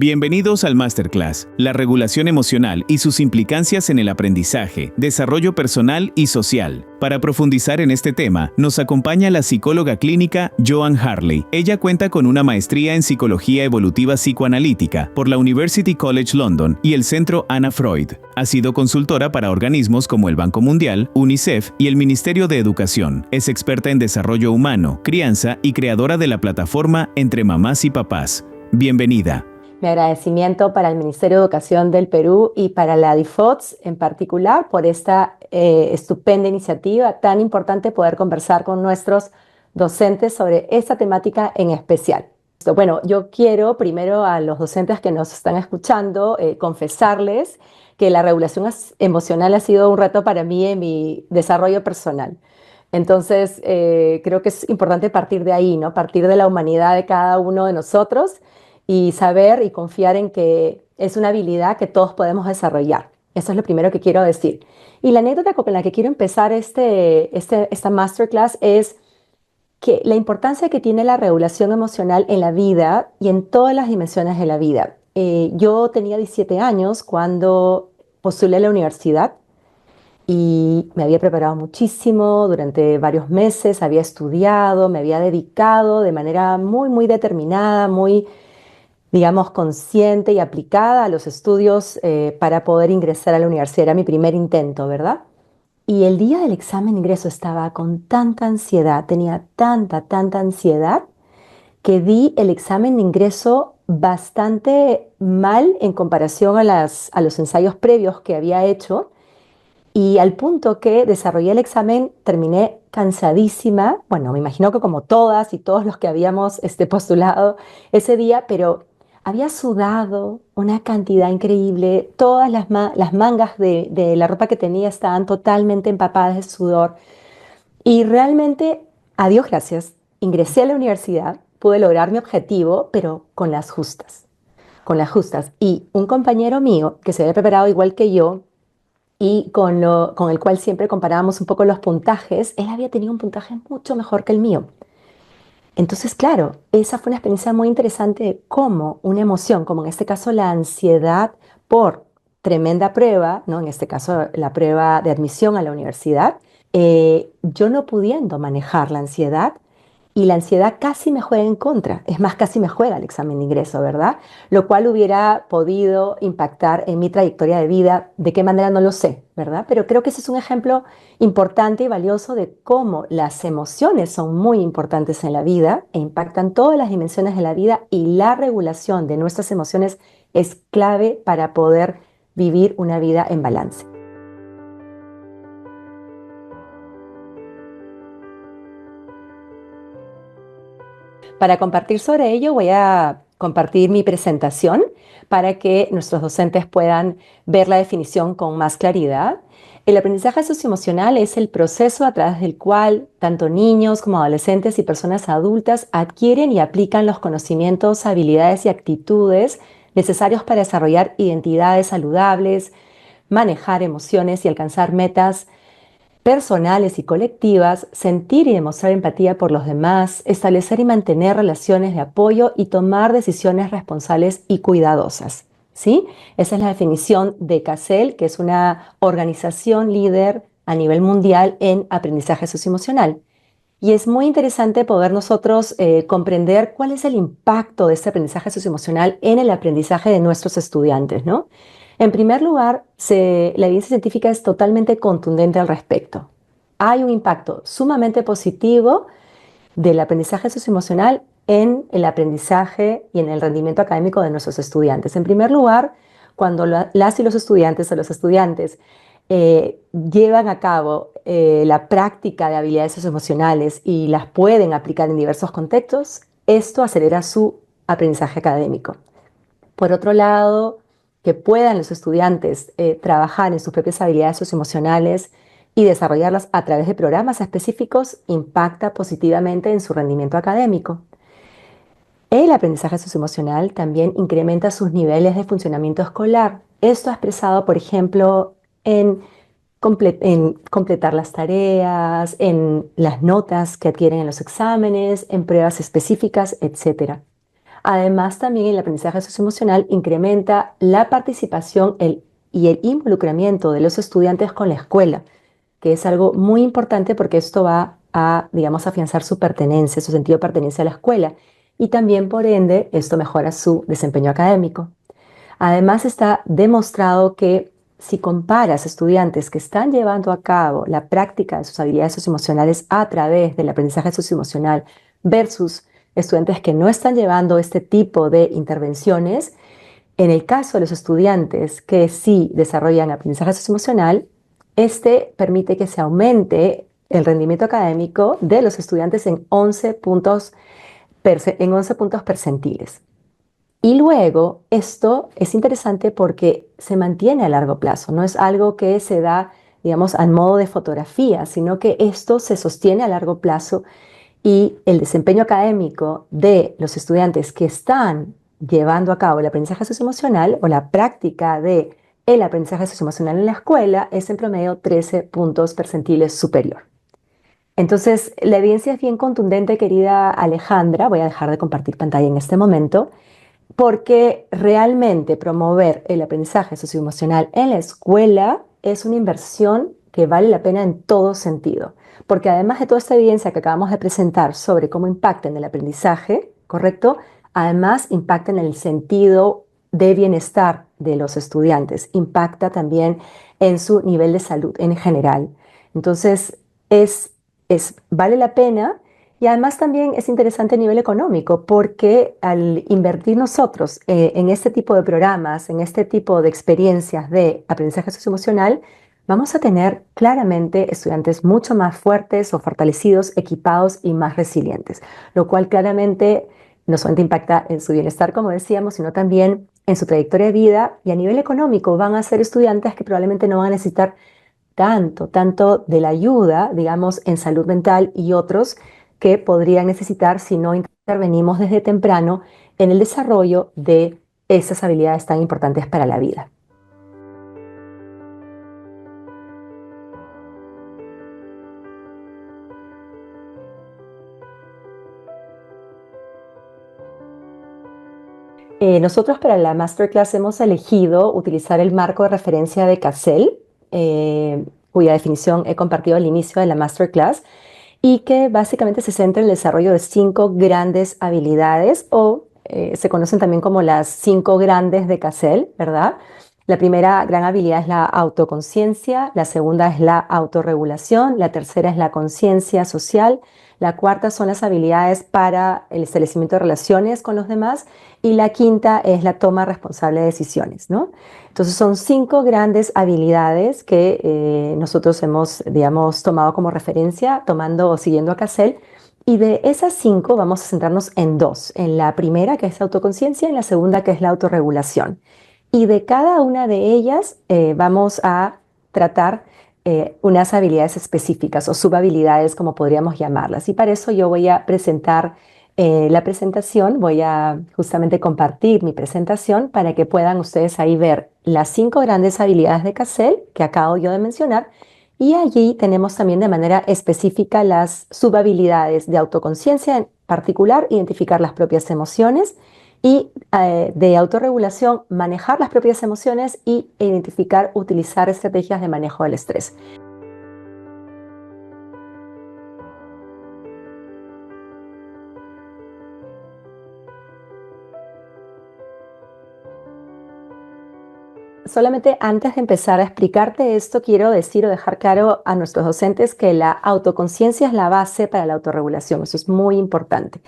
Bienvenidos al Masterclass, la regulación emocional y sus implicancias en el aprendizaje, desarrollo personal y social. Para profundizar en este tema, nos acompaña la psicóloga clínica Joan Harley. Ella cuenta con una maestría en Psicología Evolutiva Psicoanalítica por la University College London y el Centro Anna Freud. Ha sido consultora para organismos como el Banco Mundial, UNICEF y el Ministerio de Educación. Es experta en desarrollo humano, crianza y creadora de la plataforma Entre Mamás y Papás. Bienvenida. Mi agradecimiento para el Ministerio de Educación del Perú y para la DIFOTS en particular por esta estupenda iniciativa, tan importante poder conversar con nuestros docentes sobre esta temática en especial. Bueno, yo quiero primero a los docentes que nos están escuchando confesarles que la regulación emocional ha sido un reto para mí en mi desarrollo personal. Entonces, creo que es importante partir de ahí, ¿no? Partir de la humanidad de cada uno de nosotros y saber y confiar en que es una habilidad que todos podemos desarrollar. Eso es lo primero que quiero decir. Y la anécdota con la que quiero empezar esta masterclass es que la importancia que tiene la regulación emocional en la vida y en todas las dimensiones de la vida. Yo tenía 17 años cuando postulé a la universidad y me había preparado muchísimo durante varios meses, había estudiado, me había dedicado de manera muy determinada, muy digamos, consciente y aplicada a los estudios para poder ingresar a la universidad. Era mi primer intento, ¿verdad? Y el día del examen de ingreso estaba con tanta ansiedad, tenía tanta ansiedad, que di el examen de ingreso bastante mal en comparación a los ensayos previos que había hecho. Y al punto que desarrollé el examen, terminé cansadísima. Bueno, me imagino que como todas y todos los que habíamos postulado ese día, pero había sudado una cantidad increíble. Todas las mangas de la ropa que tenía estaban totalmente empapadas de sudor. Y realmente, a Dios gracias, ingresé a la universidad, pude lograr mi objetivo, pero con las justas. Con las justas. Y un compañero mío que se había preparado igual que yo, y con el cual siempre comparábamos un poco los puntajes, él había tenido un puntaje mucho mejor que el mío. Entonces, claro, esa fue una experiencia muy interesante de cómo una emoción, como en este caso la ansiedad por tremenda prueba, ¿no? En este caso la prueba de admisión a la universidad, yo no pudiendo manejar la ansiedad, y la ansiedad casi me juega en contra, es más, casi me juega el examen de ingreso, ¿verdad? Lo cual hubiera podido impactar en mi trayectoria de vida, de qué manera no lo sé, ¿verdad? Pero creo que ese es un ejemplo importante y valioso de cómo las emociones son muy importantes en la vida e impactan todas las dimensiones de la vida, y la regulación de nuestras emociones es clave para poder vivir una vida en balance. Para compartir sobre ello, voy a compartir mi presentación para que nuestros docentes puedan ver la definición con más claridad. El aprendizaje socioemocional es el proceso a través del cual tanto niños como adolescentes y personas adultas adquieren y aplican los conocimientos, habilidades y actitudes necesarios para desarrollar identidades saludables, manejar emociones y alcanzar metas personales y colectivas, sentir y demostrar empatía por los demás, establecer y mantener relaciones de apoyo y tomar decisiones responsables y cuidadosas. ¿Sí? Esa es la definición de CASEL, que es una organización líder a nivel mundial en aprendizaje socioemocional. Y es muy interesante poder nosotros comprender cuál es el impacto de este aprendizaje socioemocional en el aprendizaje de nuestros estudiantes, ¿no? En primer lugar, la evidencia científica es totalmente contundente al respecto. Hay un impacto sumamente positivo del aprendizaje socioemocional en el aprendizaje y en el rendimiento académico de nuestros estudiantes. En primer lugar, cuando las y los estudiantes o los estudiantes llevan a cabo la práctica de habilidades socioemocionales y las pueden aplicar en diversos contextos, esto acelera su aprendizaje académico. Por otro lado, que puedan los estudiantes trabajar en sus propias habilidades socioemocionales y desarrollarlas a través de programas específicos impacta positivamente en su rendimiento académico. El aprendizaje socioemocional también incrementa sus niveles de funcionamiento escolar. Esto ha expresado, por ejemplo, en completar las tareas, en las notas que adquieren en los exámenes, en pruebas específicas, etc. Además, también el aprendizaje socioemocional incrementa la participación y el involucramiento de los estudiantes con la escuela, que es algo muy importante porque esto va a, digamos, afianzar su pertenencia, su sentido de pertenencia a la escuela. Y también, por ende, esto mejora su desempeño académico. Además, está demostrado que si comparas estudiantes que están llevando a cabo la práctica de sus habilidades socioemocionales a través del aprendizaje socioemocional versus estudiantes que no están llevando este tipo de intervenciones, en el caso de los estudiantes que sí desarrollan aprendizaje socioemocional, este permite que se aumente el rendimiento académico de los estudiantes en 11 puntos, en 11 puntos percentiles. Y luego, esto es interesante porque se mantiene a largo plazo, no es algo que se da, digamos, al modo de fotografía, sino que esto se sostiene a largo plazo y el desempeño académico de los estudiantes que están llevando a cabo el aprendizaje socioemocional o la práctica de el aprendizaje socioemocional en la escuela es en promedio 13 puntos percentiles superior. Entonces, la evidencia es bien contundente, querida Alejandra. Voy a dejar de compartir pantalla en este momento porque realmente promover el aprendizaje socioemocional en la escuela es una inversión que vale la pena en todo sentido. Porque además de toda esta evidencia que acabamos de presentar sobre cómo impacta en el aprendizaje, ¿correcto? Además impacta en el sentido de bienestar de los estudiantes, impacta también en su nivel de salud en general. Entonces, vale la pena. Y además también es interesante a nivel económico porque al invertir nosotros en este tipo de programas, en este tipo de experiencias de aprendizaje socioemocional, vamos a tener claramente estudiantes mucho más fuertes o fortalecidos, equipados y más resilientes, lo cual claramente no solamente impacta en su bienestar, como decíamos, sino también en su trayectoria de vida y a nivel económico van a ser estudiantes que probablemente no van a necesitar tanto de la ayuda, digamos, en salud mental y otros que podrían necesitar si no intervenimos desde temprano en el desarrollo de esas habilidades tan importantes para la vida. Nosotros para la Masterclass hemos elegido utilizar el marco de referencia de CASEL, cuya definición he compartido al inicio de la Masterclass, y que básicamente se centra en el desarrollo de 5 grandes habilidades o se conocen también como las 5 grandes de CASEL, ¿verdad? La primera gran habilidad es la autoconciencia, la segunda es la autorregulación, la tercera es la conciencia social, la cuarta son las habilidades para el establecimiento de relaciones con los demás y la quinta es la toma responsable de decisiones, ¿no? Entonces son 5 grandes habilidades que nosotros hemos, digamos, tomado como referencia, tomando o siguiendo a CASEL. Y de esas 5 vamos a centrarnos en 2. En la primera, que es la autoconciencia, y en la segunda, que es la autorregulación. Y de cada una de ellas vamos a tratar unas habilidades específicas o subhabilidades, como podríamos llamarlas. Y para eso yo voy a presentar la presentación, voy a justamente compartir mi presentación para que puedan ustedes ahí ver las 5 grandes habilidades de CASEL que acabo yo de mencionar. Y allí tenemos también de manera específica las subhabilidades de autoconciencia, en particular, identificar las propias emociones y de autorregulación, manejar las propias emociones y identificar, utilizar estrategias de manejo del estrés. Solamente antes de empezar a explicarte esto, quiero decir o dejar claro a nuestros docentes que la autoconciencia es la base para la autorregulación. Eso es muy importante.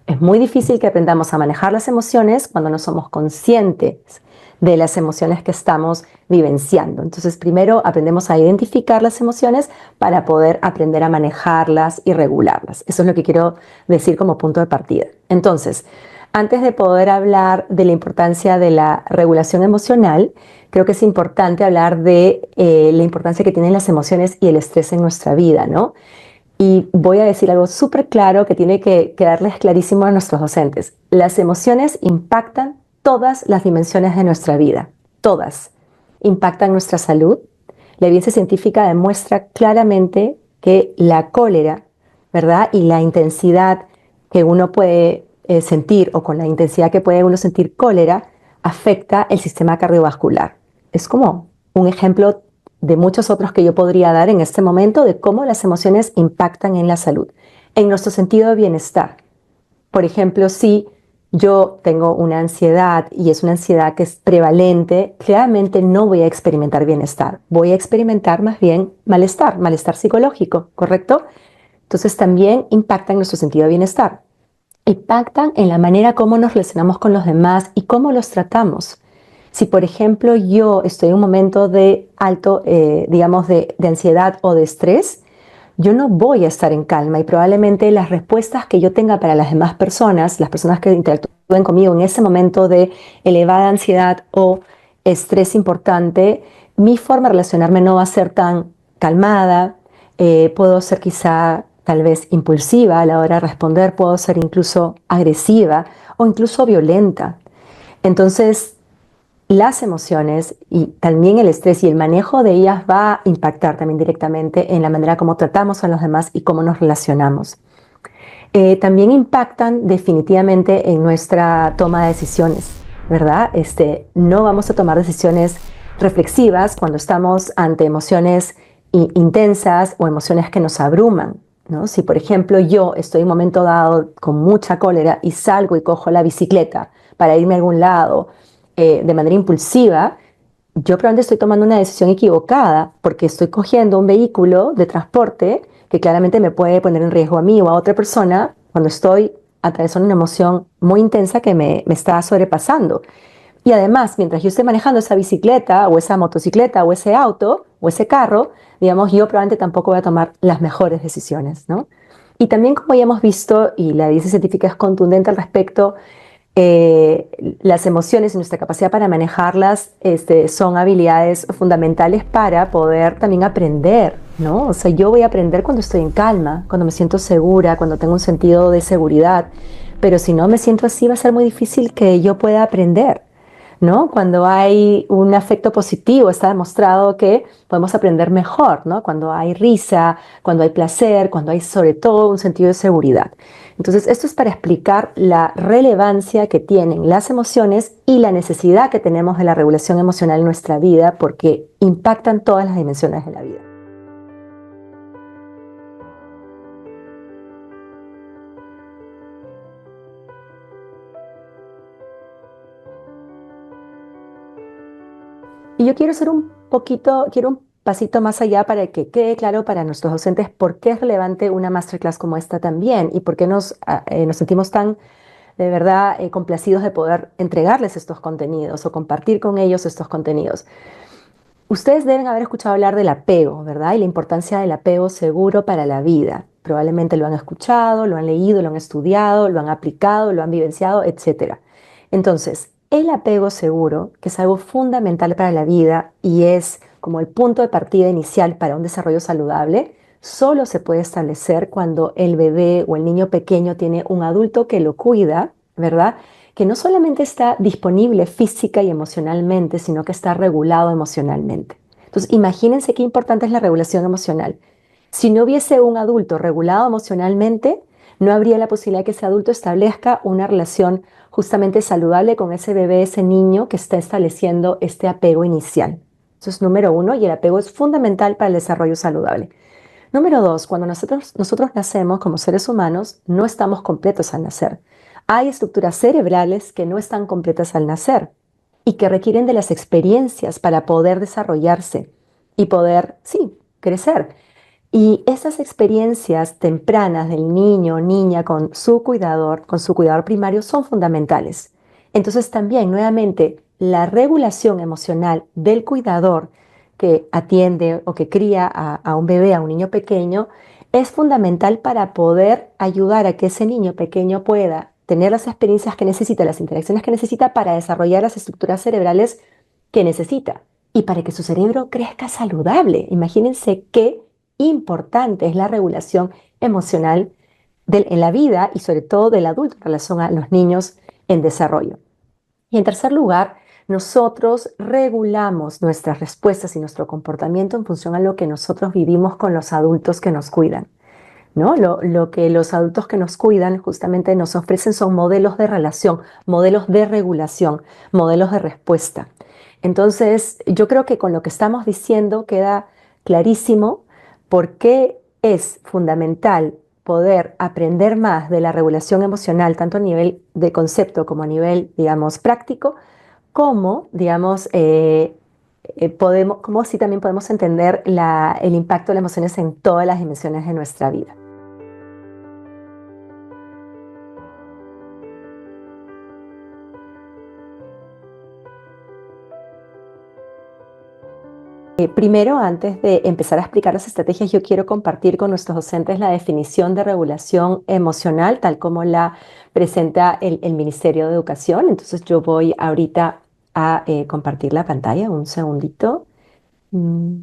Es muy difícil que aprendamos a manejar las emociones cuando no somos conscientes de las emociones que estamos vivenciando. Entonces, primero aprendemos a identificar las emociones para poder aprender a manejarlas y regularlas. Eso es lo que quiero decir como punto de partida. Entonces, antes de poder hablar de la importancia de la regulación emocional, creo que es importante hablar de la importancia que tienen las emociones y el estrés en nuestra vida, ¿no? Y voy a decir algo súper claro que tiene que quedarles clarísimo a nuestros docentes. Las emociones impactan todas las dimensiones de nuestra vida, todas. Impactan nuestra salud. La evidencia científica demuestra claramente que la cólera, ¿verdad? Y la intensidad que uno puede sentir o con la intensidad que puede uno sentir cólera, afecta el sistema cardiovascular. Es como un ejemplo de muchos otros que yo podría dar en este momento de cómo las emociones impactan en la salud, en nuestro sentido de bienestar. Por ejemplo, si yo tengo una ansiedad y es una ansiedad que es prevalente, claramente no voy a experimentar bienestar, voy a experimentar más bien malestar, malestar psicológico, ¿correcto? Entonces también impactan nuestro sentido de bienestar, impactan en la manera como nos relacionamos con los demás y cómo los tratamos. Si, por ejemplo, yo estoy en un momento de alto, digamos, de ansiedad o de estrés, yo no voy a estar en calma y probablemente las respuestas que yo tenga para las demás personas, las personas que interactúen conmigo en ese momento de elevada ansiedad o estrés importante, mi forma de relacionarme no va a ser tan calmada, puedo ser quizá tal vez impulsiva a la hora de responder, puedo ser incluso agresiva o incluso violenta. Entonces, las emociones y también el estrés y el manejo de ellas va a impactar también directamente en la manera como tratamos a los demás y cómo nos relacionamos. También impactan definitivamente en nuestra toma de decisiones, ¿verdad? No vamos a tomar decisiones reflexivas cuando estamos ante emociones intensas o emociones que nos abruman, ¿no? Si, por ejemplo, yo estoy en un momento dado con mucha cólera y salgo y cojo la bicicleta para irme a algún lado de manera impulsiva, yo probablemente estoy tomando una decisión equivocada porque estoy cogiendo un vehículo de transporte que claramente me puede poner en riesgo a mí o a otra persona cuando estoy atravesando una emoción muy intensa que me está sobrepasando. Y además, mientras yo esté manejando esa bicicleta o esa motocicleta o ese auto o ese carro, digamos, yo probablemente tampoco voy a tomar las mejores decisiones, ¿no? Y también, como ya hemos visto, y la evidencia científica es contundente al respecto, las emociones y nuestra capacidad para manejarlas son habilidades fundamentales para poder también aprender, ¿no? O sea, yo voy a aprender cuando estoy en calma, cuando me siento segura, cuando tengo un sentido de seguridad, pero si no me siento así va a ser muy difícil que yo pueda aprender, ¿no? Cuando hay un afecto positivo, está demostrado que podemos aprender mejor, ¿no? Cuando hay risa, cuando hay placer, cuando hay sobre todo un sentido de seguridad. Entonces, esto es para explicar la relevancia que tienen las emociones y la necesidad que tenemos de la regulación emocional en nuestra vida porque impactan todas las dimensiones de la vida. Y yo quiero hacer quiero un pasito más allá para que quede claro para nuestros docentes por qué es relevante una masterclass como esta también y por qué nos sentimos tan de verdad complacidos de poder entregarles estos contenidos o compartir con ellos estos contenidos. Ustedes deben haber escuchado hablar del apego, ¿verdad? Y la importancia del apego seguro para la vida. Probablemente lo han escuchado, lo han leído, lo han estudiado, lo han aplicado, lo han vivenciado, etcétera. Entonces, el apego seguro, que es algo fundamental para la vida y es como el punto de partida inicial para un desarrollo saludable, solo se puede establecer cuando el bebé o el niño pequeño tiene un adulto que lo cuida, ¿verdad? Que no solamente está disponible física y emocionalmente, sino que está regulado emocionalmente. Entonces, imagínense qué importante es la regulación emocional. Si no hubiese un adulto regulado emocionalmente, no habría la posibilidad que ese adulto establezca una relación justamente saludable con ese bebé, ese niño que está estableciendo este apego inicial. Eso es número uno y el apego es fundamental para el desarrollo saludable. Número dos, cuando nosotros nacemos como seres humanos, no estamos completos al nacer. Hay estructuras cerebrales que no están completas al nacer y que requieren de las experiencias para poder desarrollarse y poder, sí, crecer. Y esas experiencias tempranas del niño o niña con su cuidador primario, son fundamentales. Entonces también, nuevamente, la regulación emocional del cuidador que atiende o que cría a un bebé, a un niño pequeño, es fundamental para poder ayudar a que ese niño pequeño pueda tener las experiencias que necesita, las interacciones que necesita para desarrollar las estructuras cerebrales que necesita y para que su cerebro crezca saludable. Imagínense qué importante es la regulación emocional en la vida y sobre todo del adulto en relación a los niños en desarrollo. Y en tercer lugar, nosotros regulamos nuestras respuestas y nuestro comportamiento en función a lo que nosotros vivimos con los adultos que nos cuidan. ¿no? Lo que los adultos que nos cuidan justamente nos ofrecen son modelos de relación, modelos de regulación, modelos de respuesta. Entonces, yo creo que con lo que estamos diciendo queda clarísimo por qué es fundamental poder aprender más de la regulación emocional, tanto a nivel de concepto como a nivel, digamos, práctico, como, digamos, como sí también podemos entender el impacto de las emociones en todas las dimensiones de nuestra vida. Primero, antes de empezar a explicar las estrategias, yo quiero compartir con nuestros docentes la definición de regulación emocional, tal como la presenta el Ministerio de Educación. Entonces, yo voy ahorita a compartir la pantalla, un segundito. Mm.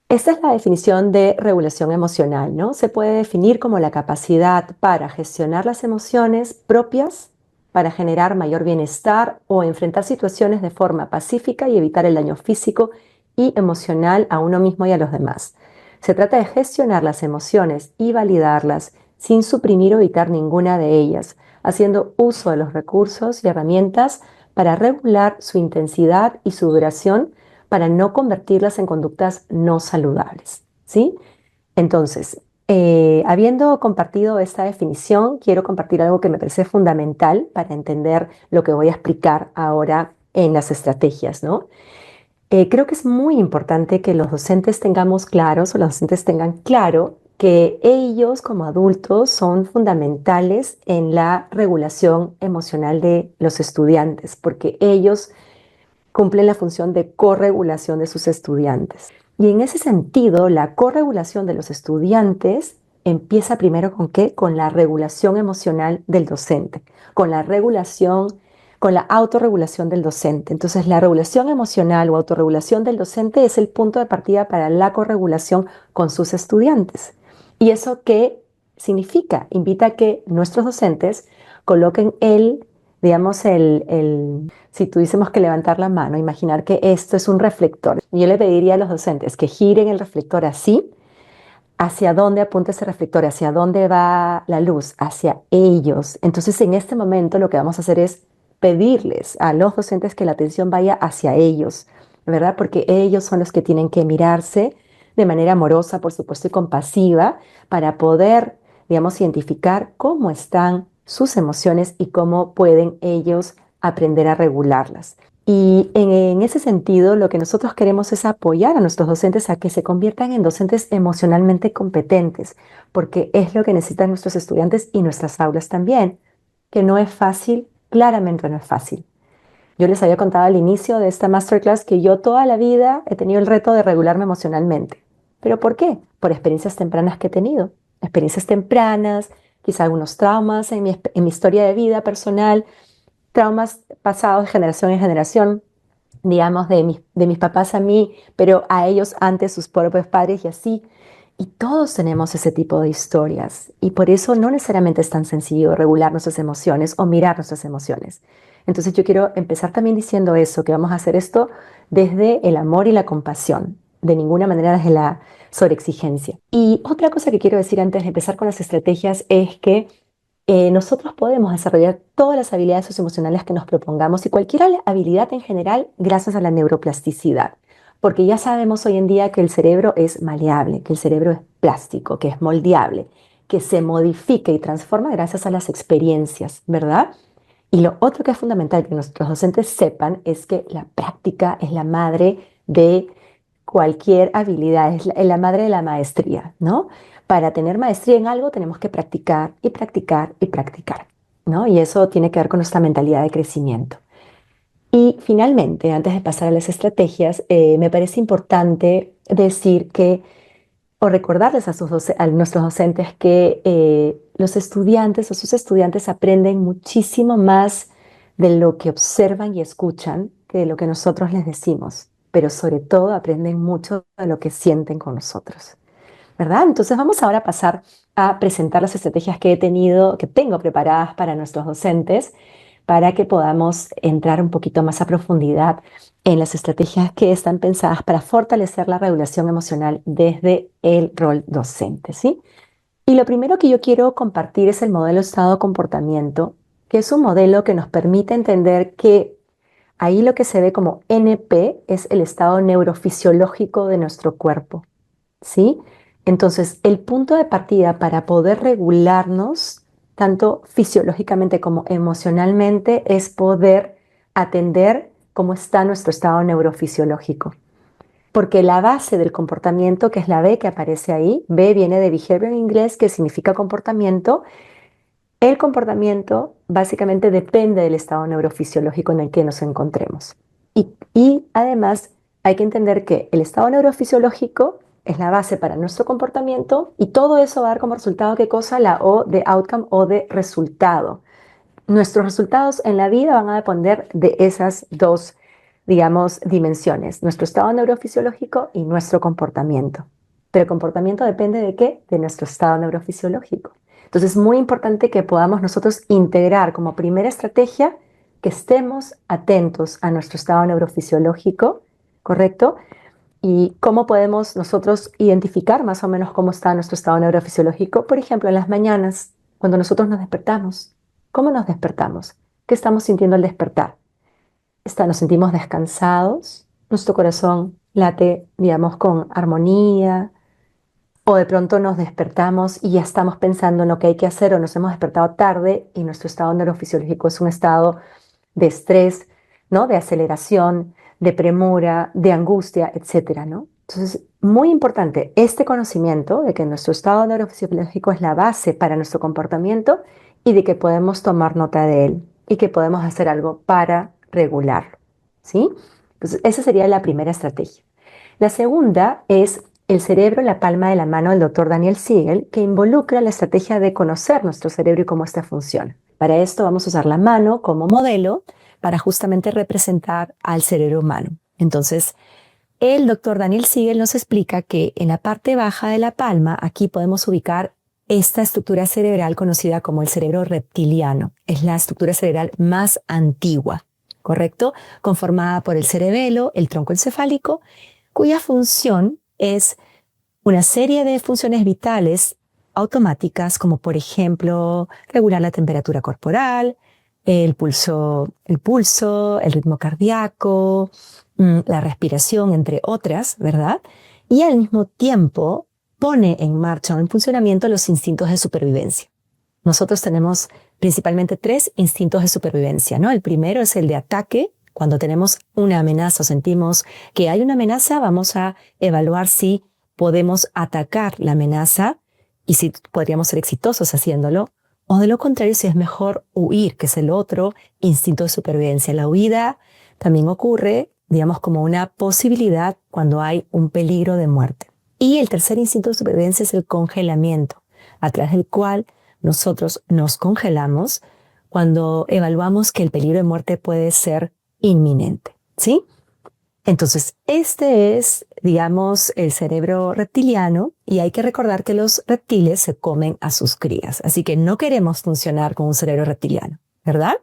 Esta es la definición de regulación emocional, ¿no? Se puede definir como la capacidad para gestionar las emociones propias, para generar mayor bienestar o enfrentar situaciones de forma pacífica y evitar el daño físico y emocional a uno mismo y a los demás. Se trata de gestionar las emociones y validarlas sin suprimir o evitar ninguna de ellas, haciendo uso de los recursos y herramientas para regular su intensidad y su duración para no convertirlas en conductas no saludables, ¿sí? Entonces, habiendo compartido esta definición, quiero compartir algo que me parece fundamental para entender lo que voy a explicar ahora en las estrategias, ¿no? Creo que es muy importante que los docentes tengamos claros o los docentes tengan claro que ellos como adultos son fundamentales en la regulación emocional de los estudiantes, porque ellos cumplen la función de corregulación de sus estudiantes. Y en ese sentido, la corregulación de los estudiantes empieza primero con qué? Con la regulación emocional del docente, con la regulación, con la autorregulación del docente. Entonces, la regulación emocional o autorregulación del docente es el punto de partida para la corregulación con sus estudiantes. ¿Y eso qué significa? Invita a que nuestros docentes coloquen digamos, si tuviésemos que levantar la mano, imaginar que esto es un reflector. Yo le pediría a los docentes que giren el reflector así, hacia dónde apunta ese reflector, hacia dónde va la luz, hacia ellos. Entonces, en este momento lo que vamos a hacer es pedirles a los docentes que la atención vaya hacia ellos, ¿verdad? Porque ellos son los que tienen que mirarse de manera amorosa, por supuesto, y compasiva para poder, digamos, identificar cómo están sus emociones y cómo pueden ellos aprender a regularlas. Y en ese sentido, lo que nosotros queremos es apoyar a nuestros docentes a que se conviertan en docentes emocionalmente competentes, porque es lo que necesitan nuestros estudiantes y nuestras aulas también, que no es fácil, claramente no es fácil. Yo les había contado al inicio de esta masterclass que yo toda la vida he tenido el reto de regularme emocionalmente. ¿Pero por qué? Por experiencias tempranas que he tenido. Experiencias tempranas, quizá algunos traumas en mi historia de vida personal, traumas pasados de generación en generación, digamos, de mis papás a mí, pero a ellos antes sus propios padres y así. Y todos tenemos ese tipo de historias. Y por eso no necesariamente es tan sencillo regular nuestras emociones o mirar nuestras emociones. Entonces yo quiero empezar también diciendo eso, que vamos a hacer esto desde el amor y la compasión, de ninguna manera desde la sobreexigencia. Y otra cosa que quiero decir antes de empezar con las estrategias es que nosotros podemos desarrollar todas las habilidades socioemocionales que nos propongamos y cualquier habilidad en general gracias a la neuroplasticidad. Porque ya sabemos hoy en día que el cerebro es maleable, que el cerebro es plástico, que es moldeable, que se modifica y transforma gracias a las experiencias, ¿verdad? Y lo otro que es fundamental que nuestros docentes sepan es que la práctica es la madre de cualquier habilidad, es la madre de la maestría, ¿no? Para tener maestría en algo tenemos que practicar y practicar y practicar, ¿no? Y eso tiene que ver con nuestra mentalidad de crecimiento. Y finalmente, antes de pasar a las estrategias, me parece importante decir que, o recordarles a nuestros docentes que los estudiantes o sus estudiantes aprenden muchísimo más de lo que observan y escuchan que de lo que nosotros les decimos, pero sobre todo aprenden mucho de lo que sienten con nosotros. ¿Verdad? Entonces vamos ahora a pasar a presentar las estrategias que que tengo preparadas para nuestros docentes, para que podamos entrar un poquito más a profundidad en las estrategias que están pensadas para fortalecer la regulación emocional desde el rol docente, ¿sí? Y lo primero que yo quiero compartir es el modelo estado-comportamiento, que es un modelo que nos permite entender que ahí lo que se ve como NP es el estado neurofisiológico de nuestro cuerpo, ¿sí? Entonces, el punto de partida para poder regularnos, tanto fisiológicamente como emocionalmente, es poder atender cómo está nuestro estado neurofisiológico. Porque la base del comportamiento, que es la B que aparece ahí, B viene de behavior en inglés, que significa comportamiento. El comportamiento básicamente depende del estado neurofisiológico en el que nos encontremos. Y además hay que entender que el estado neurofisiológico es la base para nuestro comportamiento y todo eso va a dar como resultado, ¿qué cosa? La O de outcome o de resultado. Nuestros resultados en la vida van a depender de esas dos, digamos, dimensiones, nuestro estado neurofisiológico y nuestro comportamiento. Pero el comportamiento depende de qué? De nuestro estado neurofisiológico. Entonces es muy importante que podamos nosotros integrar como primera estrategia que estemos atentos a nuestro estado neurofisiológico, ¿correcto? Y cómo podemos nosotros identificar más o menos cómo está nuestro estado neurofisiológico. Por ejemplo, en las mañanas, cuando nosotros nos despertamos. ¿Cómo nos despertamos? ¿Qué estamos sintiendo al despertar? Nos sentimos descansados, nuestro corazón late, digamos, con armonía, o de pronto nos despertamos y ya estamos pensando en lo que hay que hacer, o nos hemos despertado tarde y nuestro estado neurofisiológico es un estado de estrés, ¿no? De aceleración, de premura, de angustia, etcétera, ¿no? Entonces, muy importante este conocimiento de que nuestro estado neurofisiológico es la base para nuestro comportamiento y de que podemos tomar nota de él y que podemos hacer algo para regularlo, ¿sí? Entonces, esa sería la primera estrategia. La segunda es el cerebro en la palma de la mano del doctor Daniel Siegel, que involucra la estrategia de conocer nuestro cerebro y cómo ésta funciona. Para esto vamos a usar la mano como modelo para justamente representar al cerebro humano. Entonces, el doctor Daniel Siegel nos explica que en la parte baja de la palma, aquí podemos ubicar esta estructura cerebral conocida como el cerebro reptiliano. Es la estructura cerebral más antigua, ¿correcto? Conformada por el cerebelo, el tronco encefálico, cuya función es una serie de funciones vitales automáticas, como por ejemplo regular la temperatura corporal, el pulso, el ritmo cardíaco, la respiración, entre otras, ¿verdad? Y al mismo tiempo pone en marcha o en funcionamiento los instintos de supervivencia. Nosotros tenemos principalmente 3 instintos de supervivencia, ¿no? El primero es el de ataque. Cuando tenemos una amenaza o sentimos que hay una amenaza, vamos a evaluar si podemos atacar la amenaza y si podríamos ser exitosos haciéndolo. O de lo contrario, si es mejor huir, que es el otro instinto de supervivencia. La huida también ocurre, digamos, como una posibilidad cuando hay un peligro de muerte. Y el tercer instinto de supervivencia es el congelamiento, a través del cual nosotros nos congelamos cuando evaluamos que el peligro de muerte puede ser inminente, ¿sí? Entonces, este es, digamos, el cerebro reptiliano y hay que recordar que los reptiles se comen a sus crías, así que no queremos funcionar con un cerebro reptiliano, ¿verdad?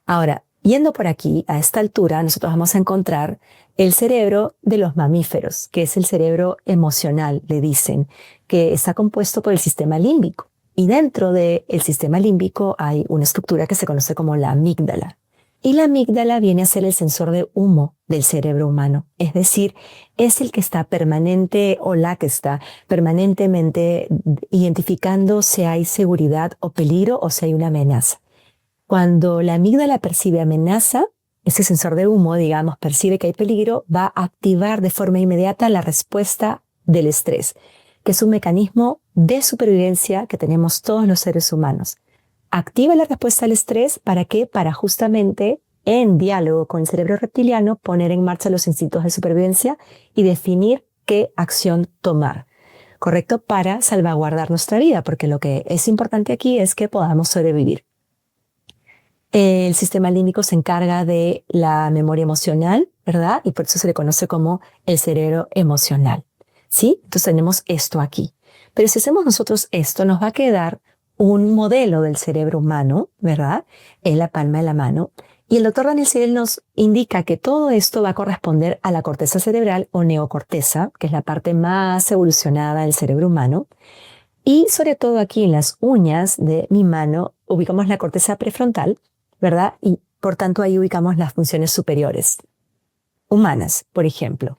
Ahora, yendo por aquí, a esta altura, nosotros vamos a encontrar el cerebro de los mamíferos, que es el cerebro emocional, le dicen, que está compuesto por el sistema límbico. Y dentro del sistema límbico hay una estructura que se conoce como la amígdala. Y la amígdala viene a ser el sensor de humo del cerebro humano. Es decir, es el que está permanente o la que está permanentemente identificando si hay seguridad o peligro o si hay una amenaza. Cuando la amígdala percibe amenaza, ese sensor de humo, digamos, percibe que hay peligro, va a activar de forma inmediata la respuesta del estrés, que es un mecanismo de supervivencia que tenemos todos los seres humanos. Activa la respuesta al estrés, ¿para qué? Para justamente, en diálogo con el cerebro reptiliano, poner en marcha los instintos de supervivencia y definir qué acción tomar, ¿correcto? Para salvaguardar nuestra vida, porque lo que es importante aquí es que podamos sobrevivir. El sistema límbico se encarga de la memoria emocional, ¿verdad? Y por eso se le conoce como el cerebro emocional, ¿sí? Entonces tenemos esto aquí. Pero si hacemos nosotros esto, nos va a quedar un modelo del cerebro humano, ¿verdad? En la palma de la mano. Y el doctor Daniel Siegel nos indica que todo esto va a corresponder a la corteza cerebral o neocorteza, que es la parte más evolucionada del cerebro humano. Y sobre todo aquí en las uñas de mi mano ubicamos la corteza prefrontal, ¿verdad? Y por tanto ahí ubicamos las funciones superiores humanas, por ejemplo,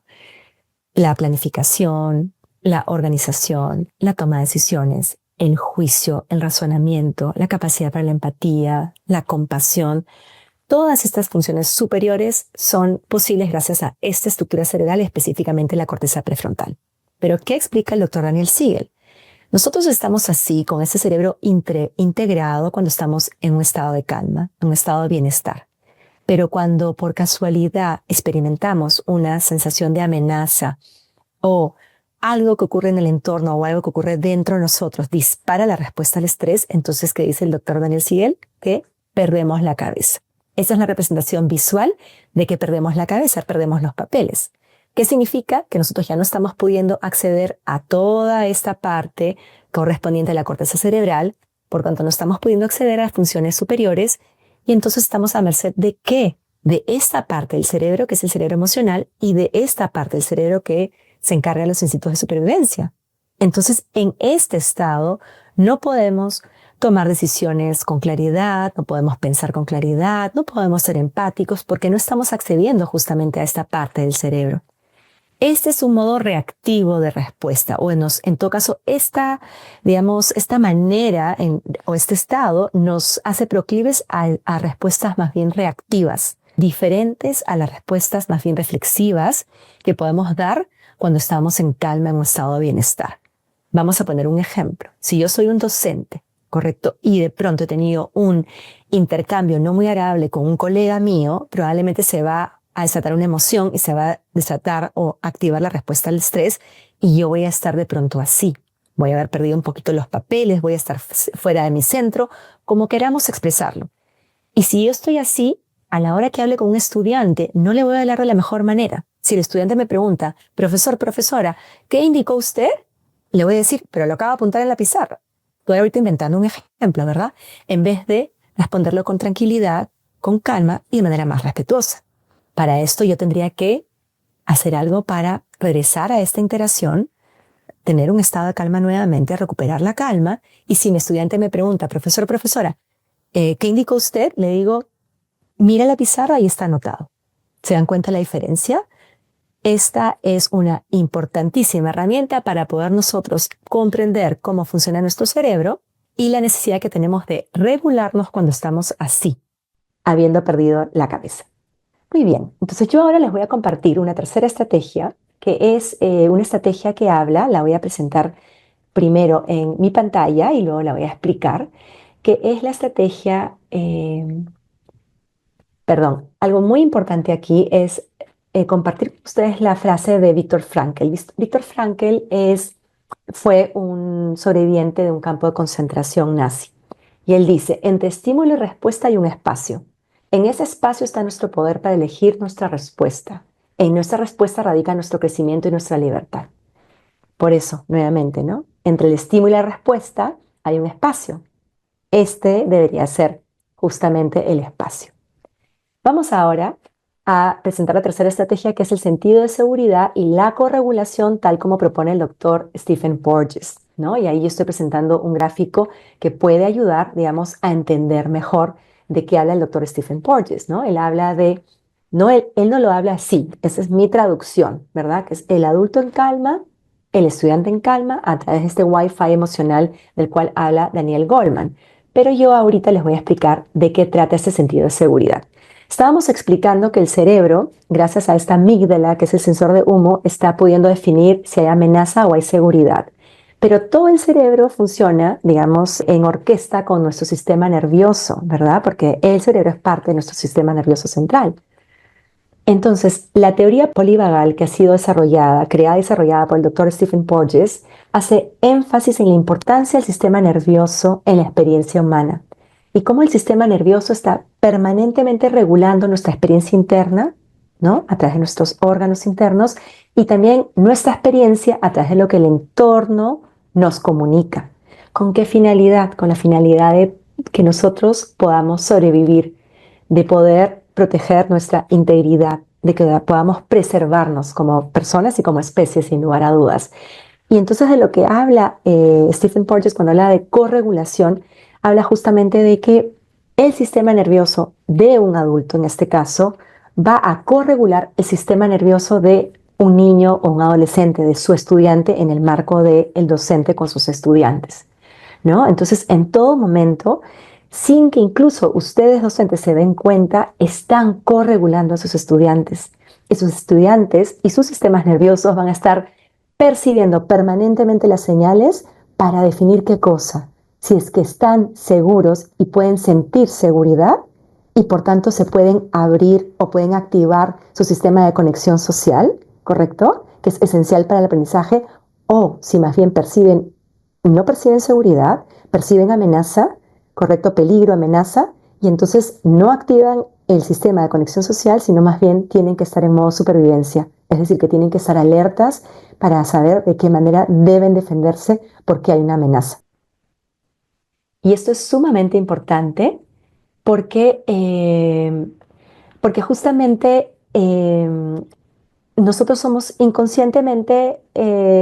la planificación, la organización, la toma de decisiones, el juicio, el razonamiento, la capacidad para la empatía, la compasión. Todas estas funciones superiores son posibles gracias a esta estructura cerebral, específicamente la corteza prefrontal. Pero, ¿qué explica el doctor Daniel Siegel? Nosotros estamos así, con este cerebro integrado cuando estamos en un estado de calma, en un estado de bienestar. Pero cuando por casualidad experimentamos una sensación de amenaza o algo que ocurre en el entorno o algo que ocurre dentro de nosotros dispara la respuesta al estrés, entonces, ¿qué dice el doctor Daniel Siegel? Que perdemos la cabeza. Esa es la representación visual de que perdemos la cabeza, perdemos los papeles. ¿Qué significa? Que nosotros ya no estamos pudiendo acceder a toda esta parte correspondiente a la corteza cerebral, por tanto no estamos pudiendo acceder a las funciones superiores y entonces estamos a merced ¿de qué? De esta parte del cerebro, que es el cerebro emocional, y de esta parte del cerebro que se encarga de los instintos de supervivencia. Entonces, en este estado no podemos tomar decisiones con claridad, no podemos pensar con claridad, no podemos ser empáticos porque no estamos accediendo justamente a esta parte del cerebro. Este es un modo reactivo de respuesta, o en todo caso, esta manera o este estado nos hace proclives a respuestas más bien reactivas, diferentes a las respuestas más bien reflexivas que podemos dar cuando estamos en calma, en un estado de bienestar. Vamos a poner un ejemplo. Si yo soy un docente, ¿correcto? Y de pronto he tenido un intercambio no muy agradable con un colega mío, probablemente se va a desatar una emoción y se va a desatar o activar la respuesta al estrés y yo voy a estar de pronto así. Voy a haber perdido un poquito los papeles, voy a estar fuera de mi centro, como queramos expresarlo. Y si yo estoy así, a la hora que hable con un estudiante, no le voy a hablar de la mejor manera. Si el estudiante me pregunta, profesor, profesora, ¿qué indicó usted? Le voy a decir, pero lo acabo de apuntar en la pizarra. Estoy ahorita inventando un ejemplo, ¿verdad? En vez de responderlo con tranquilidad, con calma y de manera más respetuosa. Para esto yo tendría que hacer algo para regresar a esta interacción, tener un estado de calma nuevamente, recuperar la calma. Y si mi estudiante me pregunta, profesor, profesora, ¿qué indicó usted? Le digo, mira la pizarra y está anotado. ¿Se dan cuenta la diferencia? Esta es una importantísima herramienta para poder nosotros comprender cómo funciona nuestro cerebro y la necesidad que tenemos de regularnos cuando estamos así, habiendo perdido la cabeza. Muy bien, entonces yo ahora les voy a compartir una tercera estrategia, que es una estrategia que la voy a presentar primero en mi pantalla y luego la voy a explicar, que es la estrategia, algo muy importante aquí es compartir con ustedes la frase de Viktor Frankl. Viktor Frankl fue un sobreviviente de un campo de concentración nazi. Y él dice, entre estímulo y respuesta hay un espacio. En ese espacio está nuestro poder para elegir nuestra respuesta. En nuestra respuesta radica nuestro crecimiento y nuestra libertad. Por eso, nuevamente, ¿no? Entre el estímulo y la respuesta hay un espacio. Este debería ser justamente el espacio. Vamos ahora a presentar la tercera estrategia, que es el sentido de seguridad y la corregulación, tal como propone el doctor Stephen Porges, ¿no? Y ahí yo estoy presentando un gráfico que puede ayudar, digamos, a entender mejor de qué habla el doctor Stephen Porges, ¿no? Él habla de, no, él no lo habla así, esa es mi traducción, ¿verdad? Que es el adulto en calma, el estudiante en calma, a través de este Wi-Fi emocional del cual habla Daniel Goleman. Pero yo ahorita les voy a explicar de qué trata este sentido de seguridad. Estábamos explicando que el cerebro, gracias a esta amígdala, que es el sensor de humo, está pudiendo definir si hay amenaza o hay seguridad. Pero todo el cerebro funciona, digamos, en orquesta con nuestro sistema nervioso, ¿verdad? Porque el cerebro es parte de nuestro sistema nervioso central. Entonces, la teoría polivagal que ha sido creada y desarrollada por el doctor Stephen Porges, hace énfasis en la importancia del sistema nervioso en la experiencia humana y cómo el sistema nervioso está permanentemente regulando nuestra experiencia interna, ¿no? A través de nuestros órganos internos y también nuestra experiencia a través de lo que el entorno nos comunica. ¿Con qué finalidad? Con la finalidad de que nosotros podamos sobrevivir, de poder proteger nuestra integridad, de que podamos preservarnos como personas y como especie, sin lugar a dudas. Y entonces de lo que habla Stephen Porges cuando habla de corregulación, habla justamente de que el sistema nervioso de un adulto, en este caso, va a corregular el sistema nervioso de un niño o un adolescente, de su estudiante, en el marco del docente con sus estudiantes, ¿no? Entonces, en todo momento, sin que incluso ustedes docentes se den cuenta, están corregulando a sus estudiantes. Y sus estudiantes y sus sistemas nerviosos van a estar percibiendo permanentemente las señales para definir qué cosa. Si es que están seguros y pueden sentir seguridad y por tanto se pueden abrir o pueden activar su sistema de conexión social, ¿correcto? Que es esencial para el aprendizaje. O si más bien no perciben seguridad, perciben amenaza, correcto, peligro, amenaza, y entonces no activan el sistema de conexión social, sino más bien tienen que estar en modo supervivencia. Es decir, que tienen que estar alertas para saber de qué manera deben defenderse porque hay una amenaza. Y esto es sumamente importante porque, porque justamente nosotros somos inconscientemente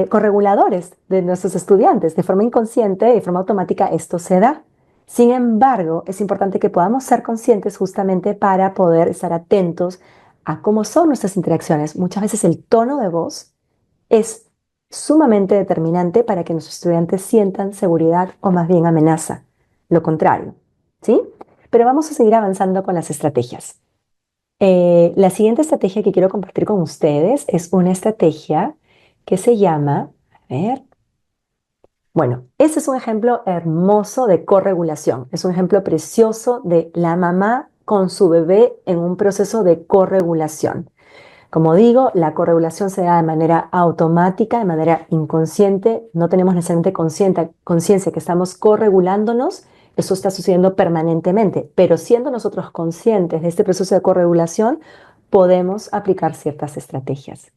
correguladores de nuestros estudiantes. De forma inconsciente, de forma automática, esto se da. Sin embargo, es importante que podamos ser conscientes justamente para poder estar atentos a cómo son nuestras interacciones. Muchas veces el tono de voz es sumamente determinante para que nuestros estudiantes sientan seguridad o más bien amenaza. Lo contrario, ¿sí? Pero vamos a seguir avanzando con las estrategias. La siguiente estrategia que quiero compartir con ustedes es una estrategia que se llama, a ver, bueno, ese es un ejemplo hermoso de corregulación. Es un ejemplo precioso de la mamá con su bebé en un proceso de corregulación. Como digo, la corregulación se da de manera automática, de manera inconsciente. No tenemos necesariamente conciencia que estamos corregulándonos. Eso está sucediendo permanentemente. Pero siendo nosotros conscientes de este proceso de corregulación, podemos aplicar ciertas estrategias.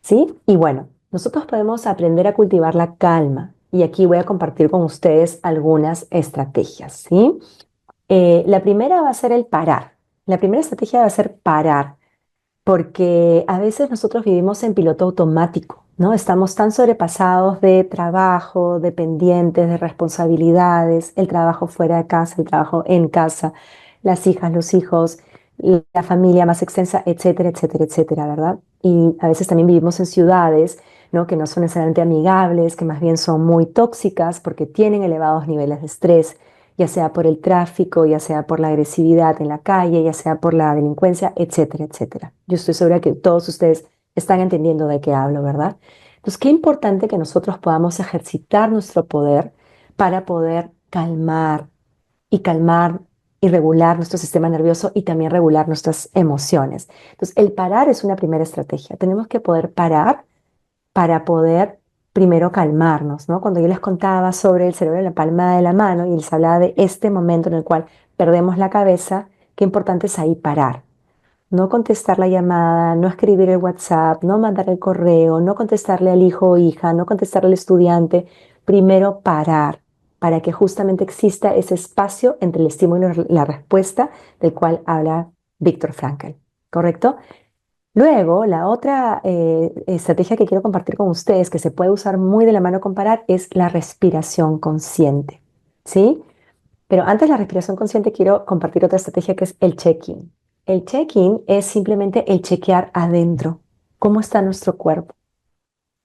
¿Sí? Y bueno, nosotros podemos aprender a cultivar la calma. Y aquí voy a compartir con ustedes algunas estrategias. ¿Sí? La primera va a ser el parar. La primera estrategia va a ser parar porque a veces nosotros vivimos en piloto automático, ¿no? Estamos tan sobrepasados de trabajo, de pendientes, de responsabilidades, el trabajo fuera de casa, el trabajo en casa, las hijas, los hijos, la familia más extensa, etcétera, etcétera, etcétera, ¿verdad? Y a veces también vivimos en ciudades, ¿no? Que no son necesariamente amigables, que más bien son muy tóxicas porque tienen elevados niveles de estrés, ya sea por el tráfico, ya sea por la agresividad en la calle, ya sea por la delincuencia, etcétera, etcétera. Yo estoy segura que todos ustedes están entendiendo de qué hablo, ¿verdad? Entonces, qué importante que nosotros podamos ejercitar nuestro poder para poder calmar y regular nuestro sistema nervioso y también regular nuestras emociones. Entonces, el parar es una primera estrategia. Tenemos que poder parar para poder primero calmarnos, ¿no? Cuando yo les contaba sobre el cerebro en la palma de la mano y les hablaba de este momento en el cual perdemos la cabeza, qué importante es ahí parar. No contestar la llamada, no escribir el WhatsApp, no mandar el correo, no contestarle al hijo o hija, no contestarle al estudiante. Primero parar para que justamente exista ese espacio entre el estímulo y la respuesta del cual habla Viktor Frankl, ¿correcto? Luego, la otra estrategia que quiero compartir con ustedes, que se puede usar muy de la mano con parar, es la respiración consciente, ¿sí? Pero antes de la respiración consciente, quiero compartir otra estrategia que es el check-in. El check-in es simplemente el chequear adentro. ¿Cómo está nuestro cuerpo?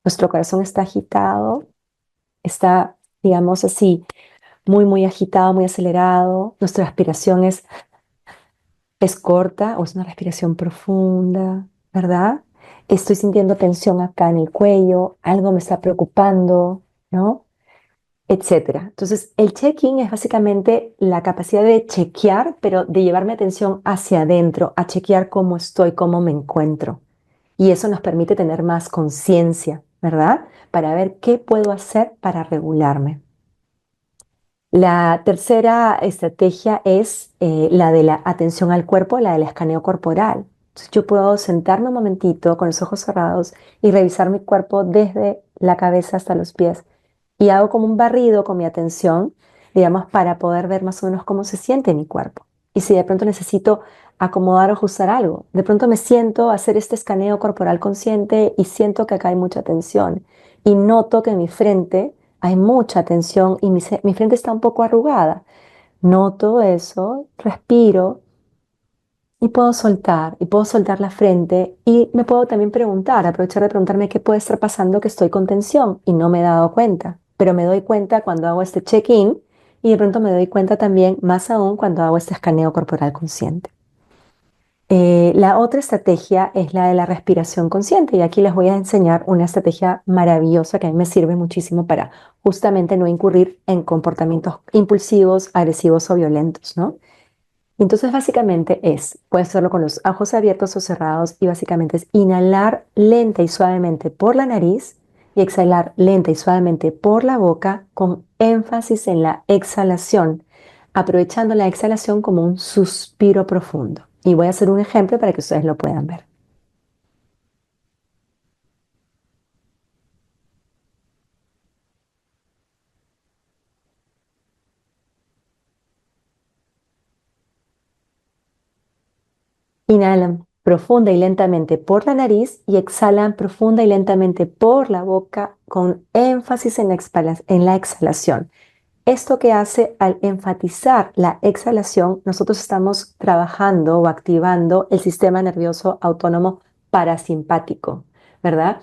Nuestro corazón está agitado, está, digamos así, muy, muy agitado, muy acelerado. Nuestra respiración es corta o es una respiración profunda, ¿verdad? Estoy sintiendo tensión acá en el cuello, algo me está preocupando, ¿no? Etcétera. Entonces, el check-in es básicamente la capacidad de chequear, pero de llevar mi atención hacia adentro, a chequear cómo estoy, cómo me encuentro. Y eso nos permite tener más conciencia, ¿verdad? Para ver qué puedo hacer para regularme. La tercera estrategia es la de la atención al cuerpo, la del escaneo corporal. Entonces, yo puedo sentarme un momentito con los ojos cerrados y revisar mi cuerpo desde la cabeza hasta los pies. Y hago como un barrido con mi atención, digamos, para poder ver más o menos cómo se siente mi cuerpo. Y si de pronto necesito acomodar o ajustar algo, de pronto me siento a hacer este escaneo corporal consciente y siento que acá hay mucha tensión. y noto que en mi frente hay mucha tensión y mi frente está un poco arrugada. Noto eso, respiro y puedo soltar la frente y me puedo también preguntar, aprovechar de preguntarme qué puede estar pasando que estoy con tensión y no me he dado cuenta, pero me doy cuenta cuando hago este check-in y de pronto me doy cuenta también, más aún, cuando hago este escaneo corporal consciente. La otra estrategia es la de la respiración consciente y aquí les voy a enseñar una estrategia maravillosa que a mí me sirve muchísimo para justamente no incurrir en comportamientos impulsivos, agresivos o violentos, ¿no? Entonces, básicamente puedes hacerlo con los ojos abiertos o cerrados y básicamente es inhalar lenta y suavemente por la nariz y exhalar lenta y suavemente por la boca con énfasis en la exhalación, aprovechando la exhalación como un suspiro profundo. Y voy a hacer un ejemplo para que ustedes lo puedan ver. Inhalan profunda y lentamente por la nariz y exhalan profunda y lentamente por la boca con énfasis en en la exhalación. Esto que hace al enfatizar la exhalación, nosotros estamos trabajando o activando el sistema nervioso autónomo parasimpático, ¿verdad?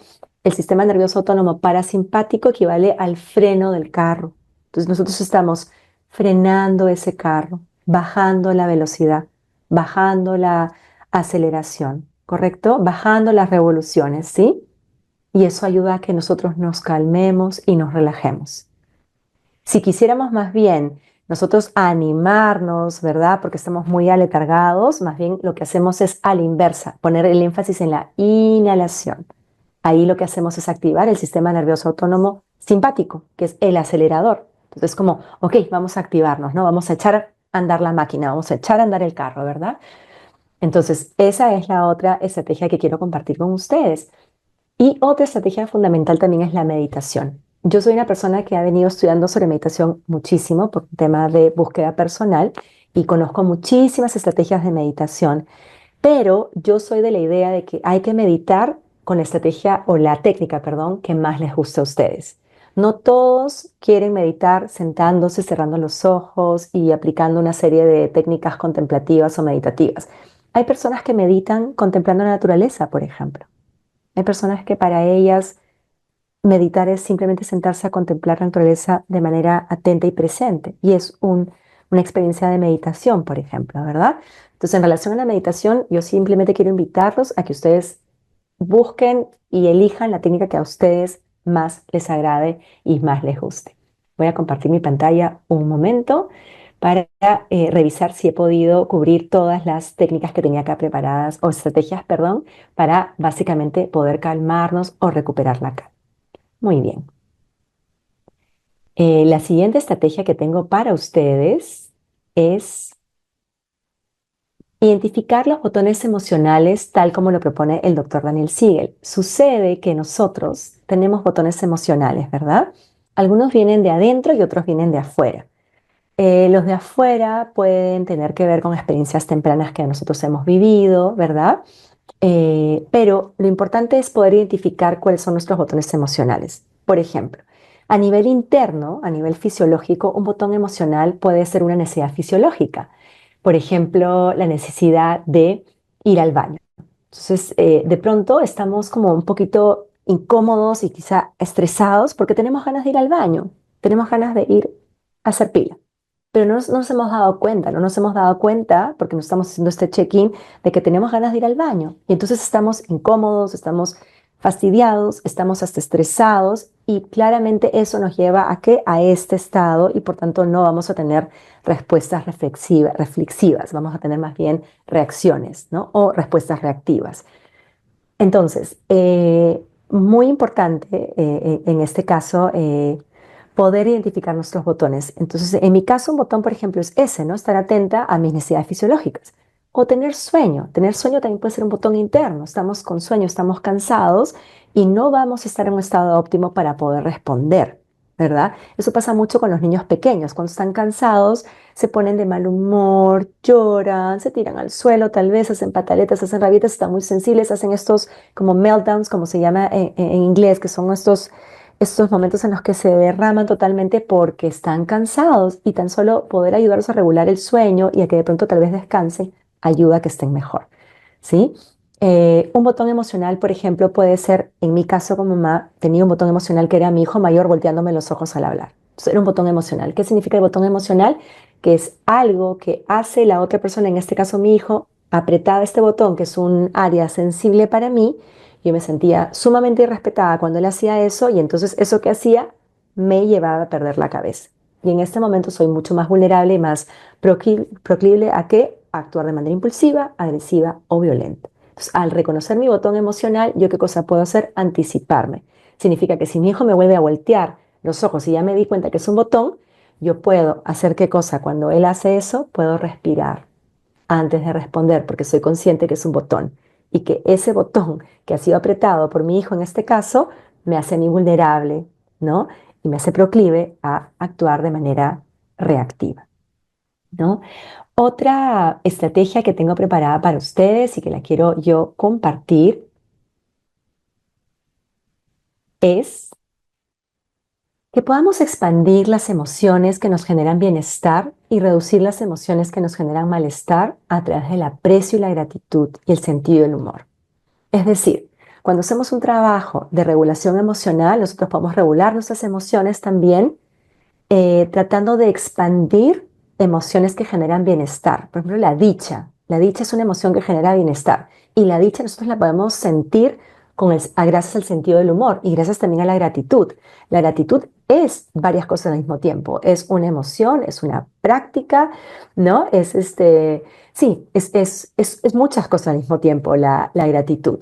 El sistema nervioso autónomo parasimpático equivale al freno del carro. Entonces nosotros estamos frenando ese carro, bajando la velocidad, bajando la aceleración, ¿correcto? Bajando las revoluciones, ¿sí? Y eso ayuda a que nosotros nos calmemos y nos relajemos. Si quisiéramos más bien nosotros animarnos, ¿verdad? Porque estamos muy aletargados, más bien lo que hacemos es a la inversa, poner el énfasis en la inhalación. Ahí lo que hacemos es activar el sistema nervioso autónomo simpático, que es el acelerador. Entonces, como, ok, vamos a activarnos, ¿no? Vamos a echar a andar la máquina, vamos a echar a andar el carro, ¿verdad? Entonces, esa es la otra estrategia que quiero compartir con ustedes. Y otra estrategia fundamental también es la meditación. Yo soy una persona que ha venido estudiando sobre meditación muchísimo por un tema de búsqueda personal y conozco muchísimas estrategias de meditación, pero yo soy de la idea de que hay que meditar con la estrategia o la técnica, perdón, que más les guste a ustedes. No todos quieren meditar sentándose, cerrando los ojos y aplicando una serie de técnicas contemplativas o meditativas. Hay personas que meditan contemplando la naturaleza, por ejemplo. Hay personas que para ellas meditar es simplemente sentarse a contemplar la naturaleza de manera atenta y presente. Y es una experiencia de meditación, por ejemplo, ¿verdad? Entonces, en relación a la meditación, yo simplemente quiero invitarlos a que ustedes busquen y elijan la técnica que a ustedes más les agrade y más les guste. Voy a compartir mi pantalla un momento para revisar si he podido cubrir todas las técnicas que tenía acá preparadas, o estrategias, perdón, para básicamente poder calmarnos o recuperar la calma. Muy bien. La siguiente estrategia que tengo para ustedes es identificar los botones emocionales tal como lo propone el doctor Daniel Siegel. Sucede que nosotros tenemos botones emocionales, ¿verdad? Algunos vienen de adentro y otros vienen de afuera. Los de afuera pueden tener que ver con experiencias tempranas que nosotros hemos vivido, ¿verdad? Pero lo importante es poder identificar cuáles son nuestros botones emocionales. Por ejemplo, a nivel interno, a nivel fisiológico, un botón emocional puede ser una necesidad fisiológica. Por ejemplo, la necesidad de ir al baño. Entonces, de pronto estamos como un poquito incómodos y quizá estresados porque tenemos ganas de ir al baño, tenemos ganas de ir a hacer pila. Pero no nos hemos dado cuenta, no nos hemos dado cuenta porque no estamos haciendo este check-in de que tenemos ganas de ir al baño. Y entonces estamos incómodos, estamos fastidiados, estamos hasta estresados y claramente eso nos lleva a qué? A este estado y por tanto no vamos a tener respuestas reflexivas, vamos a tener más bien reacciones, ¿no? O respuestas reactivas. Entonces, muy importante en este caso poder identificar nuestros botones. Entonces, en mi caso, un botón, por ejemplo, es ese, ¿no? Estar atenta a mis necesidades fisiológicas. O tener sueño. Tener sueño también puede ser un botón interno. Estamos con sueño, estamos cansados y no vamos a estar en un estado óptimo para poder responder, ¿verdad? Eso pasa mucho con los niños pequeños. Cuando están cansados, se ponen de mal humor, lloran, se tiran al suelo, tal vez hacen pataletas, hacen rabietas, están muy sensibles, hacen estos como meltdowns, como se llama en inglés, que son estos estos momentos en los que se derraman totalmente porque están cansados y tan solo poder ayudarlos a regular el sueño y a que de pronto tal vez descansen ayuda a que estén mejor, ¿sí? Un botón emocional, por ejemplo, puede ser, en mi caso como mamá, tenía un botón emocional que era mi hijo mayor volteándome los ojos al hablar. Entonces, era un botón emocional. ¿Qué significa el botón emocional? Que es algo que hace la otra persona, en este caso mi hijo, apretaba este botón, que es un área sensible para mí. Yo me sentía sumamente irrespetada cuando él hacía eso y entonces eso que hacía me llevaba a perder la cabeza. Y en este momento soy mucho más vulnerable y más proclive a que actuar de manera impulsiva, agresiva o violenta. Entonces, al reconocer mi botón emocional, ¿yo qué cosa puedo hacer? Anticiparme. Significa que si mi hijo me vuelve a voltear los ojos y ya me di cuenta que es un botón, yo puedo hacer qué cosa. Cuando él hace eso, puedo respirar antes de responder porque soy consciente que es un botón y que ese botón que ha sido apretado por mi hijo en este caso me hace a mí vulnerable, ¿no? Y me hace proclive a actuar de manera reactiva, ¿no? Otra estrategia que tengo preparada para ustedes y que la quiero yo compartir es que podamos expandir las emociones que nos generan bienestar y reducir las emociones que nos generan malestar a través del aprecio y la gratitud y el sentido del humor. Es decir, cuando hacemos un trabajo de regulación emocional, nosotros podemos regular nuestras emociones también tratando de expandir emociones que generan bienestar. Por ejemplo, la dicha. La dicha es una emoción que genera bienestar. Y la dicha nosotros la podemos sentir gracias al sentido del humor y gracias también a la gratitud. La gratitud es varias cosas al mismo tiempo. Es una emoción, es una práctica, ¿no? Sí, es muchas cosas al mismo tiempo la gratitud.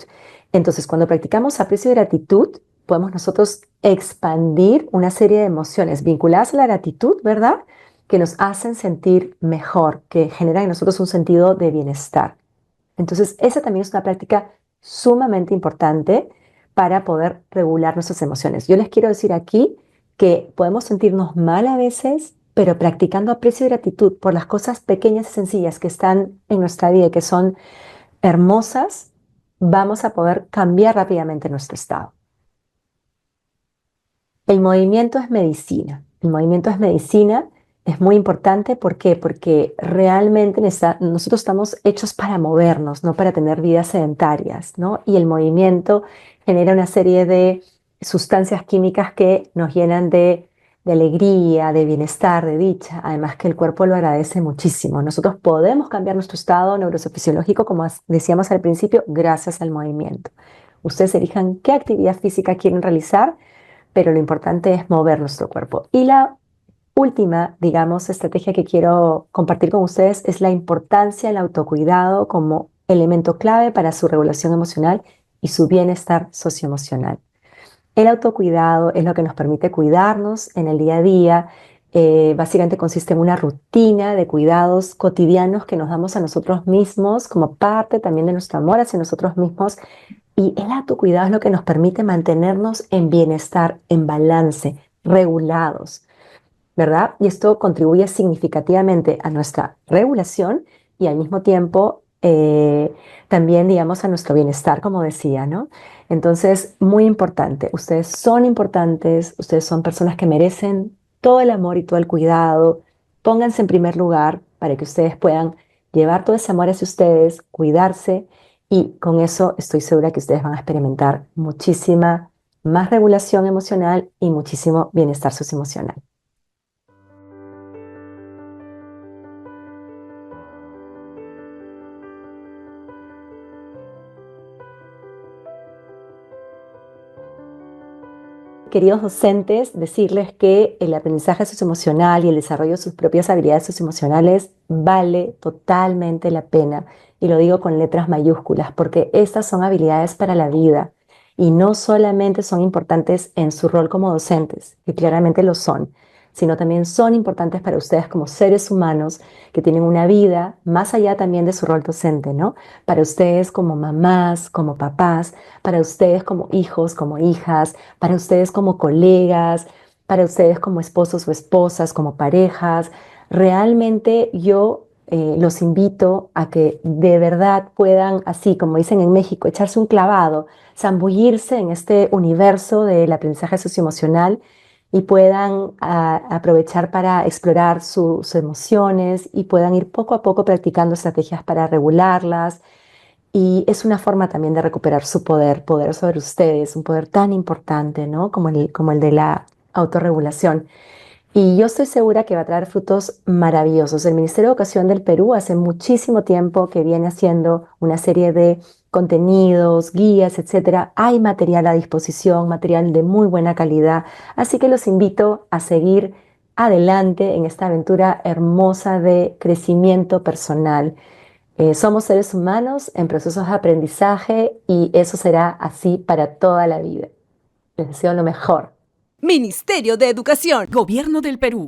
Entonces, cuando practicamos aprecio y gratitud, podemos nosotros expandir una serie de emociones vinculadas a la gratitud, ¿verdad? Que nos hacen sentir mejor, que generan en nosotros un sentido de bienestar. Entonces, esa también es una práctica sumamente importante para poder regular nuestras emociones. Yo les quiero decir aquí que podemos sentirnos mal a veces, pero practicando aprecio y gratitud por las cosas pequeñas y sencillas que están en nuestra vida y que son hermosas, vamos a poder cambiar rápidamente nuestro estado. El movimiento es medicina. El movimiento es medicina, es muy importante. ¿Por qué? Porque realmente nosotros estamos hechos para movernos, no para tener vidas sedentarias, ¿no? Y el movimiento genera una serie de sustancias químicas que nos llenan de alegría, de bienestar, de dicha. Además que el cuerpo lo agradece muchísimo. Nosotros podemos cambiar nuestro estado neurofisiológico, como decíamos al principio, gracias al movimiento. Ustedes elijan qué actividad física quieren realizar, pero lo importante es mover nuestro cuerpo. Y la última, digamos, estrategia que quiero compartir con ustedes es la importancia del autocuidado como elemento clave para su regulación emocional y su bienestar socioemocional. El autocuidado es lo que nos permite cuidarnos en el día a día. Básicamente consiste en una rutina de cuidados cotidianos que nos damos a nosotros mismos como parte también de nuestro amor hacia nosotros mismos, y el autocuidado es lo que nos permite mantenernos en bienestar, en balance, regulados, ¿verdad? Y esto contribuye significativamente a nuestra regulación y al mismo tiempo también, digamos, a nuestro bienestar, como decía, ¿no? Entonces, muy importante. Ustedes son personas que merecen todo el amor y todo el cuidado. Pónganse en primer lugar para que ustedes puedan llevar todo ese amor hacia ustedes, cuidarse, y con eso estoy segura que ustedes van a experimentar muchísima más regulación emocional y muchísimo bienestar socioemocional. Queridos docentes, decirles que el aprendizaje socioemocional y el desarrollo de sus propias habilidades socioemocionales vale totalmente la pena. Y lo digo con letras mayúsculas, porque estas son habilidades para la vida y no solamente son importantes en su rol como docentes, que claramente lo son, sino también son importantes para ustedes como seres humanos que tienen una vida más allá también de su rol docente, ¿no? Para ustedes como mamás, como papás, para ustedes como hijos, como hijas, para ustedes como colegas, para ustedes como esposos o esposas, como parejas. Realmente yo los invito a que de verdad puedan, así como dicen en México, echarse un clavado, zambullirse en este universo del aprendizaje socioemocional y puedan aprovechar para explorar sus emociones y puedan ir poco a poco practicando estrategias para regularlas. Y es una forma también de recuperar su poder, poder sobre ustedes, un poder tan importante, ¿no? Como el de la autorregulación. Y yo estoy segura que va a traer frutos maravillosos. El Ministerio de Educación del Perú hace muchísimo tiempo que viene haciendo una serie de contenidos, guías, etcétera. Hay material a disposición, material de muy buena calidad. Así que los invito a seguir adelante en esta aventura hermosa de crecimiento personal. Somos seres humanos en procesos de aprendizaje y eso será así para toda la vida. Les deseo lo mejor. Ministerio de Educación, Gobierno del Perú.